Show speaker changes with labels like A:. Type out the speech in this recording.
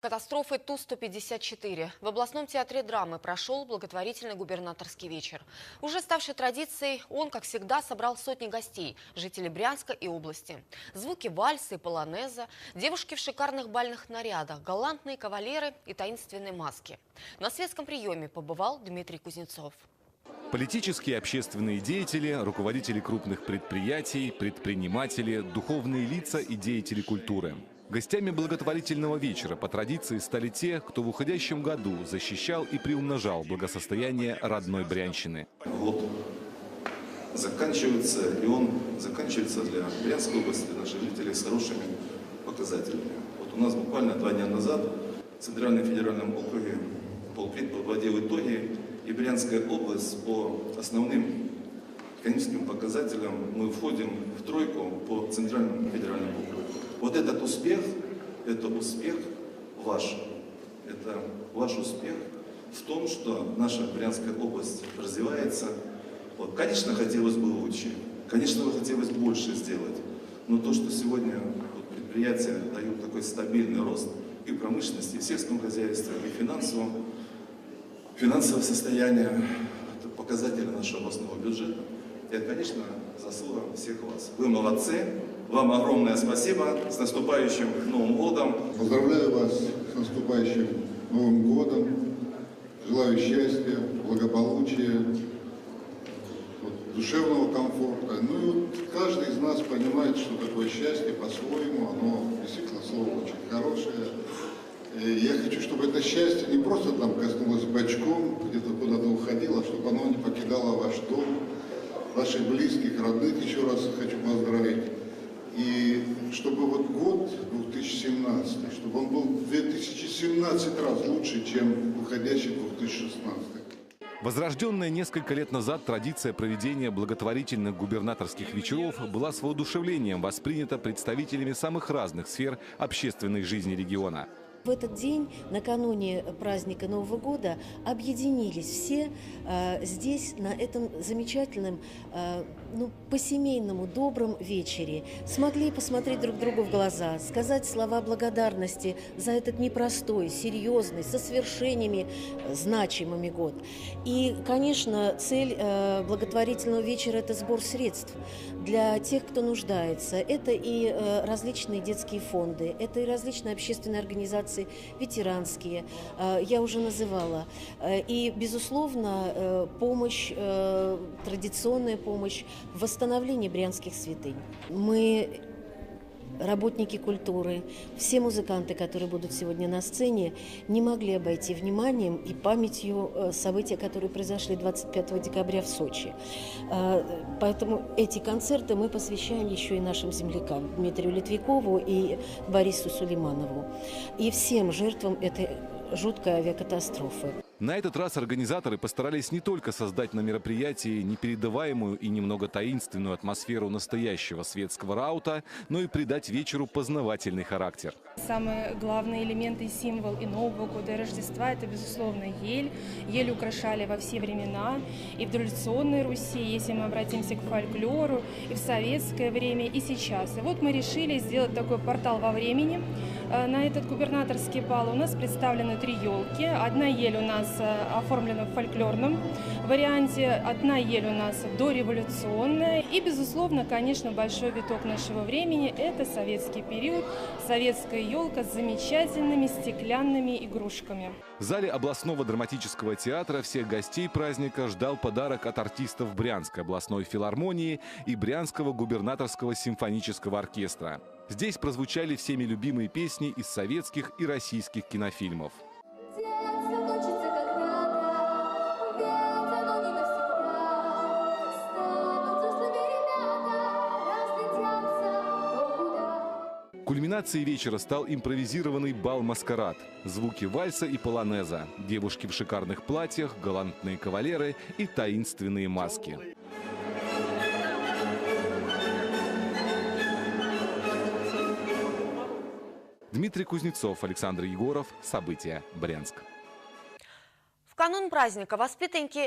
A: Катастрофы Ту-154. В областном театре драмы прошел благотворительный губернаторский вечер. Уже ставший традицией, он, как всегда, собрал сотни гостей, жителей Брянска и области. Звуки вальса и полонеза, девушки в шикарных бальных нарядах, галантные кавалеры и таинственные маски. На светском приеме побывал Дмитрий Кузнецов.
B: Политические и общественные деятели, руководители крупных предприятий, предприниматели, духовные лица и деятели культуры. Гостями благотворительного вечера по традиции стали те, кто в уходящем году защищал и приумножал благосостояние родной Брянщины.
C: Год заканчивается, и он заканчивается для Брянской области, для наших жителей с хорошими показателями. Вот у нас буквально 2 дня назад в Центральном федеральном округе полпред подводил итоги, и Брянская область по основным экономическим показателям мы входим в тройку по Центральному федеральному округу. Вот этот успех, это успех ваш. Это ваш успех в том, что наша Брянская область развивается. Вот, конечно, хотелось бы лучше, конечно, хотелось больше сделать. Но то, что сегодня предприятия дают такой стабильный рост и в промышленности, и в сельском хозяйстве, и финансовое состояние, это показатели нашего областного бюджета. Это, конечно, заслуга всех вас. Вы молодцы. Вам огромное спасибо. С наступающим Новым годом.
D: Поздравляю вас с наступающим Новым годом. Желаю счастья, благополучия, душевного комфорта. Ну и вот каждый из нас понимает, что такое счастье по-своему. Оно действительно слово очень хорошее. И я хочу, чтобы это счастье не просто там коснулось бочком, где-то куда-то уходило, а чтобы оно не покидало ваш дом, ваших близких, родных, еще раз хочу поздравить. И чтобы вот год 2017, чтобы он был 2017 раз лучше, чем уходящий 2016.
B: Возрожденная несколько лет назад традиция проведения благотворительных губернаторских вечеров была с воодушевлением воспринята представителями самых разных сфер общественной жизни региона.
E: В этот день, накануне праздника Нового года, объединились все здесь, на этом замечательном, по-семейному добром вечере. Смогли посмотреть друг другу в глаза, сказать слова благодарности за этот непростой, серьезный, со свершениями значимыми год. И, конечно, цель благотворительного вечера – это сбор средств для тех, кто нуждается. Это и различные детские фонды, это и различные общественные организации, ветеранские, я уже называла. И, безусловно, помощь, традиционная помощь в восстановлении брянских святынь. Мы, работники культуры, все музыканты, которые будут сегодня на сцене, не могли обойти вниманием и памятью события, которые произошли 25 декабря в Сочи. Поэтому эти концерты мы посвящаем еще и нашим землякам, Дмитрию Литвикову и Борису Сулейманову, и всем жертвам этой жуткой авиакатастрофы.
B: На этот раз организаторы постарались не только создать на мероприятии непередаваемую и немного таинственную атмосферу настоящего светского раута, но и придать вечеру познавательный характер.
F: Самый главный элемент и символ и Нового года, и Рождества – это, безусловно, ель. Ель украшали во все времена, и в дореволюционной Руси, если мы обратимся к фольклору, и в советское время, и сейчас. И вот мы решили сделать такой портал во времени. На этот губернаторский бал у нас представлены 3 елки. Одна ель у нас оформлена в фольклорном варианте, одна ель у нас дореволюционная. И, безусловно, конечно, большой виток нашего времени – это советский период, советская елка с замечательными стеклянными игрушками.
B: В зале областного драматического театра всех гостей праздника ждал подарок от артистов Брянской областной филармонии и Брянского губернаторского симфонического оркестра. Здесь прозвучали всеми любимые песни из советских и российских кинофильмов. Кульминацией вечера стал импровизированный бал-маскарад. Звуки вальса и полонеза, девушки в шикарных платьях, галантные кавалеры и таинственные маски. Дмитрий Кузнецов, Александр Егоров. События. Брянск.
A: В канун праздника воспитанники